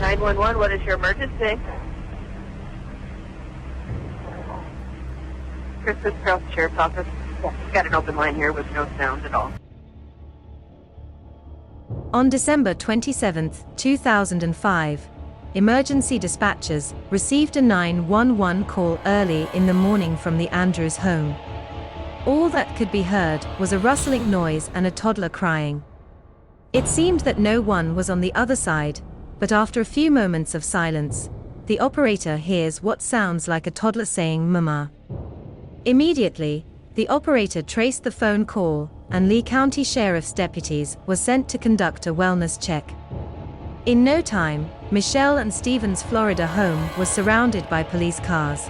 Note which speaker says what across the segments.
Speaker 1: 911, what is your emergency? Christmas Cross Sheriff's Office. Got an open line here with no sound at all.
Speaker 2: On December 27, 2005, emergency dispatchers received a 911 call early in the morning from the Andrews home. All that could be heard was a rustling noise and a toddler crying. It seemed that no one was on the other side, but after a few moments of silence, the operator hears what sounds like a toddler saying "Mama." Immediately, the operator traced the phone call, and Lee County Sheriff's deputies were sent to conduct a wellness check. In no time, Michelle and Stephen's Florida home was surrounded by police cars.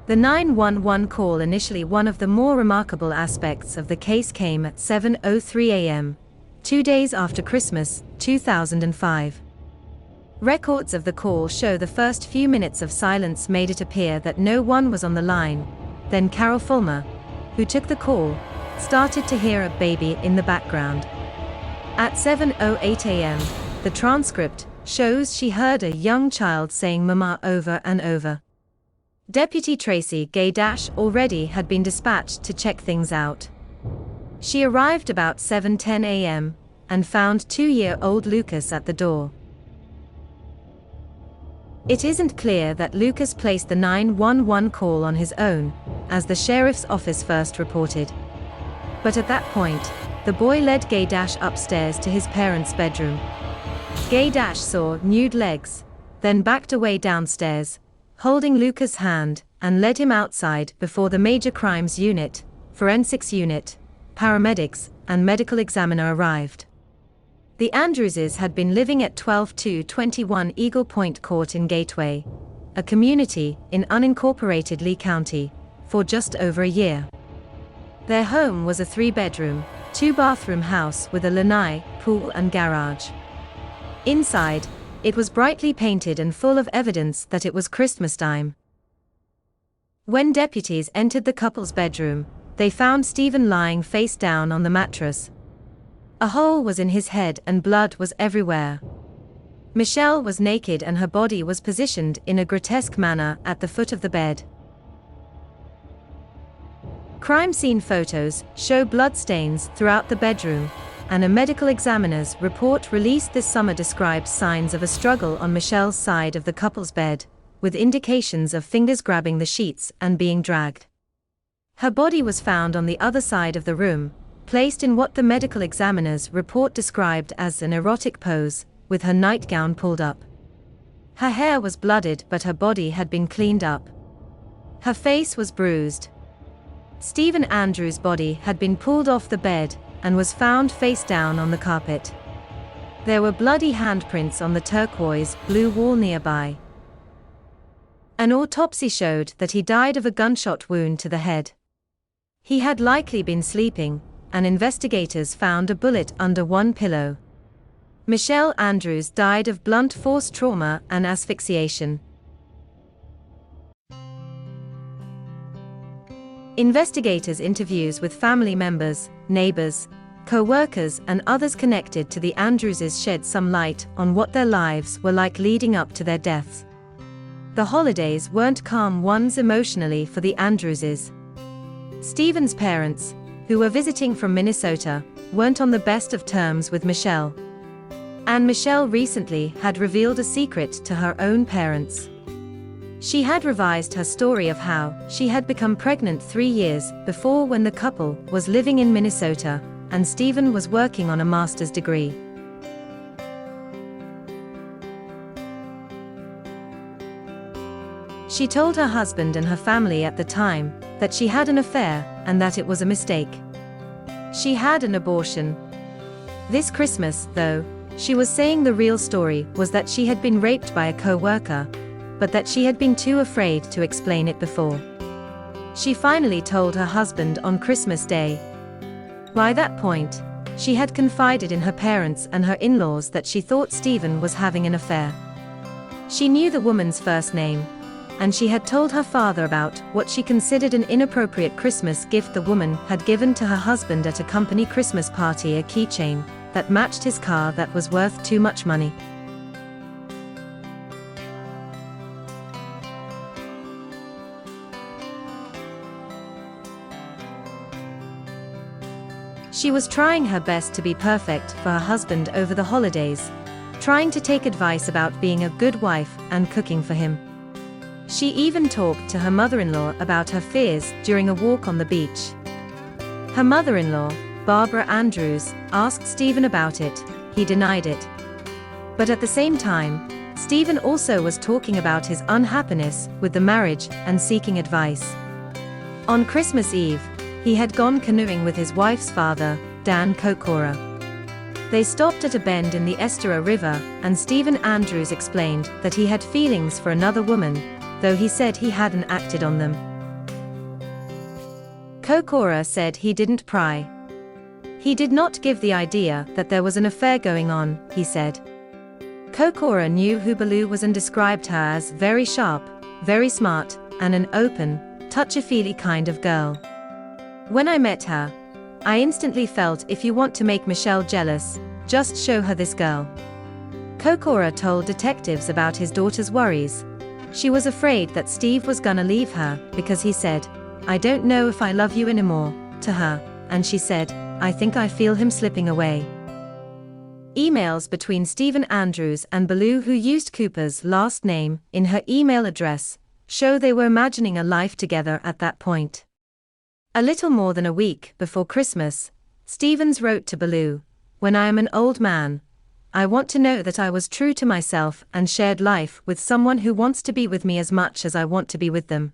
Speaker 2: The 911 call, initially one of the more remarkable aspects of the case, came at 7:03 a.m., 2 days after Christmas, 2005. Records of the call show the first few minutes of silence made it appear that no one was on the line. Then Carol Fulmer, who took the call, started to hear a baby in the background. At 7:08 a.m., the transcript shows she heard a young child saying "Mama" over and over. Deputy Tracy Gay-Dash already had been dispatched to check things out. She arrived about 7:10 a.m. and found 2-year-old Lucas at the door. It isn't clear that Lucas placed the 911 call on his own, as the sheriff's office first reported. But at that point, the boy led Gay-Dash upstairs to his parents' bedroom. Gay-Dash saw nude legs, then backed away downstairs, holding Lucas' hand, and led him outside before the Major Crimes Unit, Forensics Unit, paramedics, and medical examiner arrived. The Andrewses had been living at 12221 Eagle Point Court in Gateway, a community in unincorporated Lee County, for just over a year. Their home was a 3-bedroom, 2-bathroom house with a lanai, pool and garage. Inside, it was brightly painted and full of evidence that it was Christmas time. When deputies entered the couple's bedroom, they found Stephen lying face down on the mattress. A hole was in his head and blood was everywhere. Michelle was naked and her body was positioned in a grotesque manner at the foot of the bed. Crime scene photos show bloodstains throughout the bedroom, and a medical examiner's report released this summer describes signs of a struggle on Michelle's side of the couple's bed, with indications of fingers grabbing the sheets and being dragged. Her body was found on the other side of the room, placed in what the medical examiner's report described as an erotic pose, with her nightgown pulled up. Her hair was blooded, but her body had been cleaned up. Her face was bruised. Stephen Andrews' body had been pulled off the bed and was found face down on the carpet. There were bloody handprints on the turquoise blue wall nearby. An autopsy showed that he died of a gunshot wound to the head. He had likely been sleeping, and investigators found a bullet under one pillow. Michelle Andrews died of blunt force trauma and asphyxiation. Investigators' interviews with family members, neighbors, co-workers and others connected to the Andrewses shed some light on what their lives were like leading up to their deaths. The holidays weren't calm ones emotionally for the Andrewses. Stephen's parents, who were visiting from Minnesota, weren't on the best of terms with Michelle. And Michelle recently had revealed a secret to her own parents. She had revised her story of how she had become pregnant 3 years before when the couple was living in Minnesota, and Stephen was working on a master's degree. She told her husband and her family at the time that she had an affair and that it was a mistake. She had an abortion. This Christmas, though, she was saying the real story was that she had been raped by a co-worker, but that she had been too afraid to explain it before. She finally told her husband on Christmas Day. By that point, she had confided in her parents and her in-laws that she thought Stephen was having an affair. She knew the woman's first name, and she had told her father about what she considered an inappropriate Christmas gift the woman had given to her husband at a company Christmas party, a keychain that matched his car that was worth too much money. She was trying her best to be perfect for her husband over the holidays, trying to take advice about being a good wife and cooking for him. She even talked to her mother-in-law about her fears during a walk on the beach. Her mother-in-law, Barbara Andrews, asked Stephen about it. He denied it. But at the same time, Stephen also was talking about his unhappiness with the marriage and seeking advice. On Christmas Eve, he had gone canoeing with his wife's father, Dan Kokora. They stopped at a bend in the Estera River, and Stephen Andrews explained that he had feelings for another woman, though he said he hadn't acted on them. Kokora said he didn't pry. He did not give the idea that there was an affair going on, he said. Kokora knew who Baloo was and described her as very sharp, very smart, and an open, touchy-feely kind of girl. When I met her, I instantly felt if you want to make Michelle jealous, just show her this girl. Kokora told detectives about his daughter's worries. She was afraid that Steve was gonna leave her because he said, "I don't know if I love you anymore," to her, and she said, "I think I feel him slipping away." Emails between Stephen Andrews and Baloo, who used Cooper's last name in her email address, show they were imagining a life together at that point. A little more than a week before Christmas, Stevens wrote to Baloo, "When I am an old man, I want to know that I was true to myself and shared life with someone who wants to be with me as much as I want to be with them."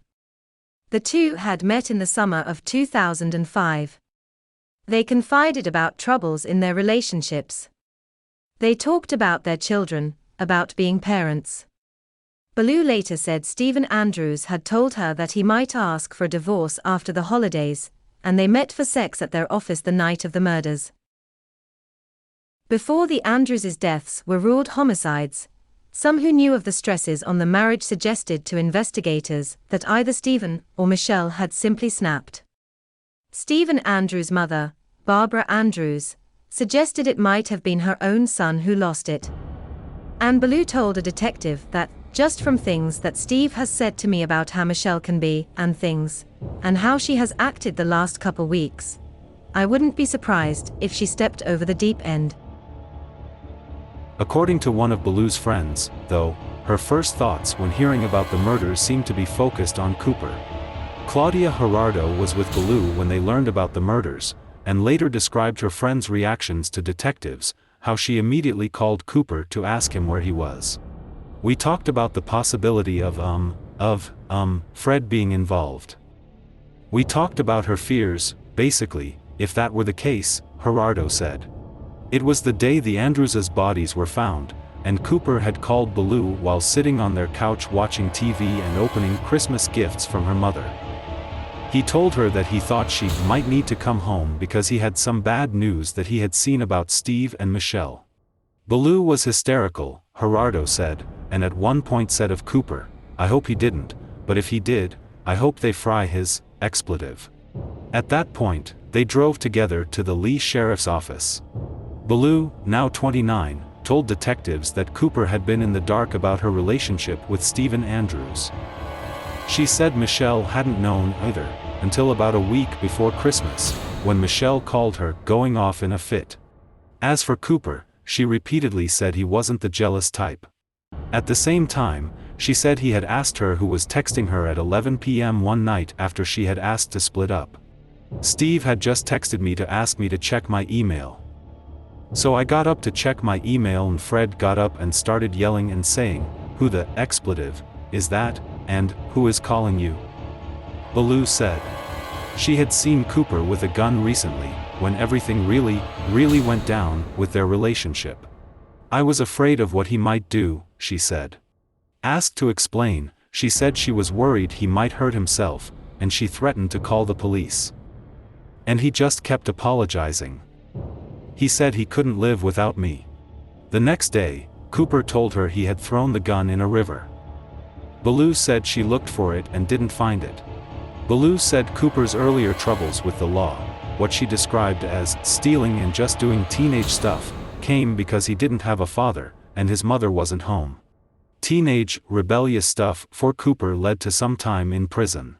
Speaker 2: The two had met in the summer of 2005. They confided about troubles in their relationships. They talked about their children, about being parents. Baloo later said Stephen Andrews had told her that he might ask for a divorce after the holidays, and they met for sex at their office the night of the murders. Before the Andrews' deaths were ruled homicides, some who knew of the stresses on the marriage suggested to investigators that either Stephen or Michelle had simply snapped. Stephen Andrews' mother, Barbara Andrews, suggested it might have been her own son who lost it. And Baloo told a detective that, "Just from things that Steve has said to me about how Michelle can be, and how she has acted the last couple weeks, I wouldn't be surprised if she stepped over the deep end."
Speaker 3: According to one of Baloo's friends, though, her first thoughts when hearing about the murders seemed to be focused on Cooper. Claudia Gerardo was with Baloo when they learned about the murders, and later described her friend's reactions to detectives, how she immediately called Cooper to ask him where he was. "We talked about the possibility of Fred being involved. We talked about her fears, basically, if that were the case," Gerardo said. It was the day the Andrews' bodies were found, and Cooper had called Baloo while sitting on their couch watching TV and opening Christmas gifts from her mother. He told her that he thought she might need to come home because he had some bad news that he had seen about Steve and Michelle. Baloo was hysterical, Gerardo said, and at one point said of Cooper, "I hope he didn't, but if he did, I hope they fry his expletive." At that point, they drove together to the Lee Sheriff's office. Baloo, now 29, told detectives that Cooper had been in the dark about her relationship with Stephen Andrews. She said Michelle hadn't known either, until about a week before Christmas, when Michelle called her going off in a fit. As for Cooper, she repeatedly said he wasn't the jealous type. At the same time, she said he had asked her who was texting her at 11 p.m. one night after she had asked to split up. "Steve had just texted me to ask me to check my email. So I got up to check my email and Fred got up and started yelling and saying, 'Who the expletive is that, and who is calling you?'" Baloo said. She had seen Cooper with a gun recently, when everything really went down with their relationship. "I was afraid of what he might do," she said. Asked to explain, she said she was worried he might hurt himself, and she threatened to call the police. And he just kept apologizing. "He said he couldn't live without me." The next day, Cooper told her he had thrown the gun in a river. Baloo said she looked for it and didn't find it. Baloo said Cooper's earlier troubles with the law, what she described as stealing and just doing teenage stuff, came because he didn't have a father, and his mother wasn't home. Teenage, rebellious stuff for Cooper led to some time in prison.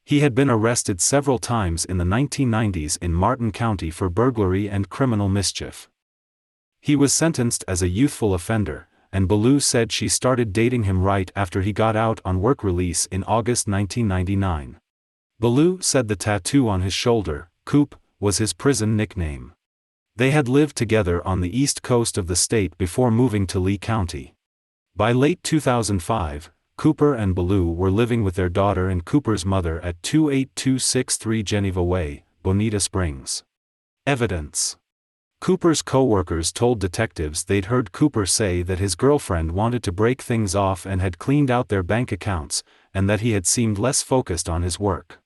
Speaker 3: He had been arrested several times in the 1990s in Martin County for burglary and criminal mischief. He was sentenced as a youthful offender, and Ballou said she started dating him right after he got out on work release in August 1999. Ballou said the tattoo on his shoulder, Coop, was his prison nickname. They had lived together on the east coast of the state before moving to Lee County. By late 2005, Cooper and Ballou were living with their daughter and Cooper's mother at 28263 Geneva Way, Bonita Springs. Evidence. Cooper's co-workers told detectives they'd heard Cooper say that his girlfriend wanted to break things off and had cleaned out their bank accounts, and that he had seemed less focused on his work.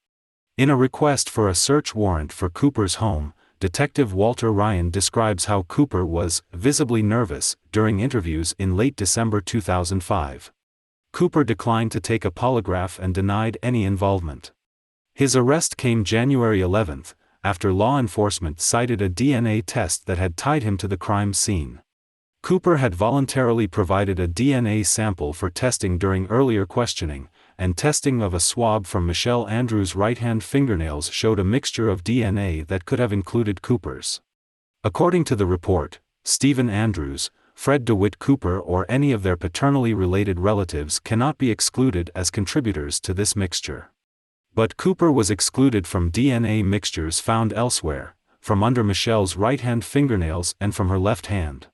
Speaker 3: In a request for a search warrant for Cooper's home, Detective Walter Ryan describes how Cooper was visibly nervous during interviews in late December 2005. Cooper declined to take a polygraph and denied any involvement. His arrest came January 11, after law enforcement cited a DNA test that had tied him to the crime scene. Cooper had voluntarily provided a DNA sample for testing during earlier questioning, and testing of a swab from Michelle Andrews' right-hand fingernails showed a mixture of DNA that could have included Cooper's. According to the report, Stephen Andrews, Fred DeWitt Cooper or any of their paternally related relatives cannot be excluded as contributors to this mixture. But Cooper was excluded from DNA mixtures found elsewhere, from under Michelle's right-hand fingernails and from her left hand.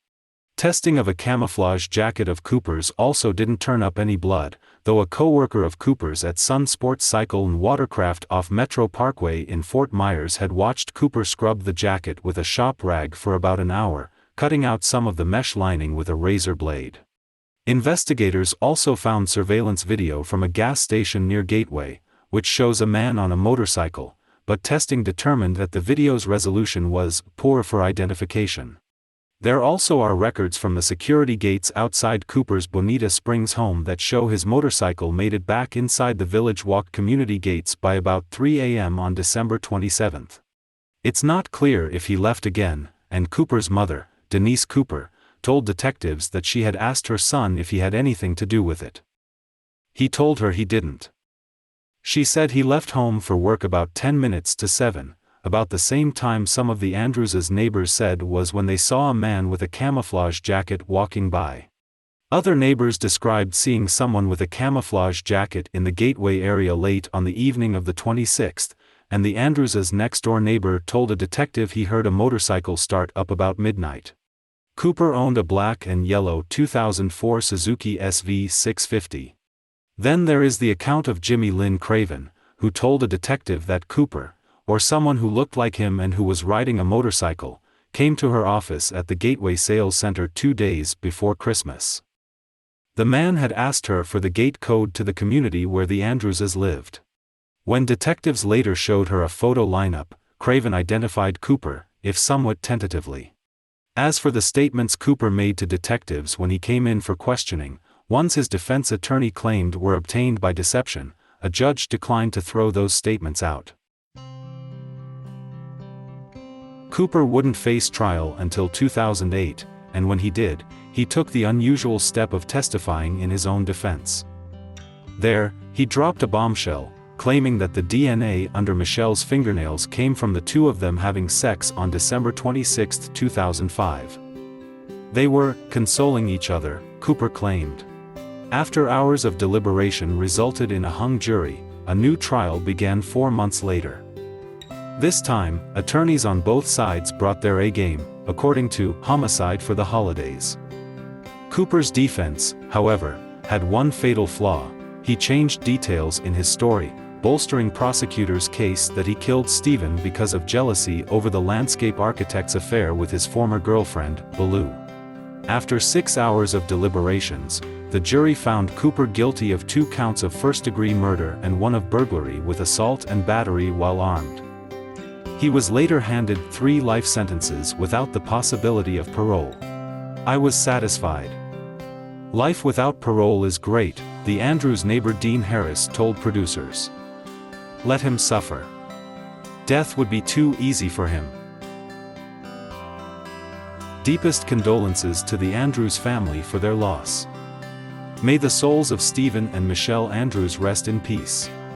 Speaker 3: Testing of a camouflage jacket of Cooper's also didn't turn up any blood, though a co-worker of Cooper's at Sun Sports Cycle and Watercraft off Metro Parkway in Fort Myers had watched Cooper scrub the jacket with a shop rag for about an hour, cutting out some of the mesh lining with a razor blade. Investigators also found surveillance video from a gas station near Gateway, which shows a man on a motorcycle, but testing determined that the video's resolution was poor for identification. There also are records from the security gates outside Cooper's Bonita Springs home that show his motorcycle made it back inside the Village Walk community gates by about 3 a.m. on December 27. It's not clear if he left again, and Cooper's mother, Denise Cooper, told detectives that she had asked her son if he had anything to do with it. He told her he didn't. She said he left home for work about 10 minutes to 7, about the same time some of the Andrews' neighbors said was when they saw a man with a camouflage jacket walking by. Other neighbors described seeing someone with a camouflage jacket in the Gateway area late on the evening of the 26th, and the Andrews' next-door neighbor told a detective he heard a motorcycle start up about midnight. Cooper owned a black and yellow 2004 Suzuki SV650. Then there is the account of Jimmy Lynn Craven, who told a detective that Cooper, or someone who looked like him and who was riding a motorcycle, came to her office at the Gateway Sales Center 2 days before Christmas. The man had asked her for the gate code to the community where the Andrewses lived. When detectives later showed her a photo lineup, Craven identified Cooper, if somewhat tentatively. As for the statements Cooper made to detectives when he came in for questioning, ones his defense attorney claimed were obtained by deception, a judge declined to throw those statements out. Cooper wouldn't face trial until 2008, and when he did, he took the unusual step of testifying in his own defense. There, he dropped a bombshell, claiming that the DNA under Michelle's fingernails came from the two of them having sex on December 26, 2005. They were consoling each other, Cooper claimed. After hours of deliberation resulted in a hung jury, a new trial began 4 months later. This time, attorneys on both sides brought their A-game, according to Homicide for the Holidays. Cooper's defense, however, had one fatal flaw: he changed details in his story, bolstering prosecutors' case that he killed Stephen because of jealousy over the landscape architect's affair with his former girlfriend, Ballou. After 6 hours of deliberations, the jury found Cooper guilty of 2 counts of first-degree murder and 1 of burglary with assault and battery while armed. He was later handed 3 life sentences without the possibility of parole. "I was satisfied. Life without parole is great," the Andrews neighbor Dean Harris told producers. "Let him suffer. Death would be too easy for him. Deepest condolences to the Andrews family for their loss. May the souls of Stephen and Michelle Andrews rest in peace.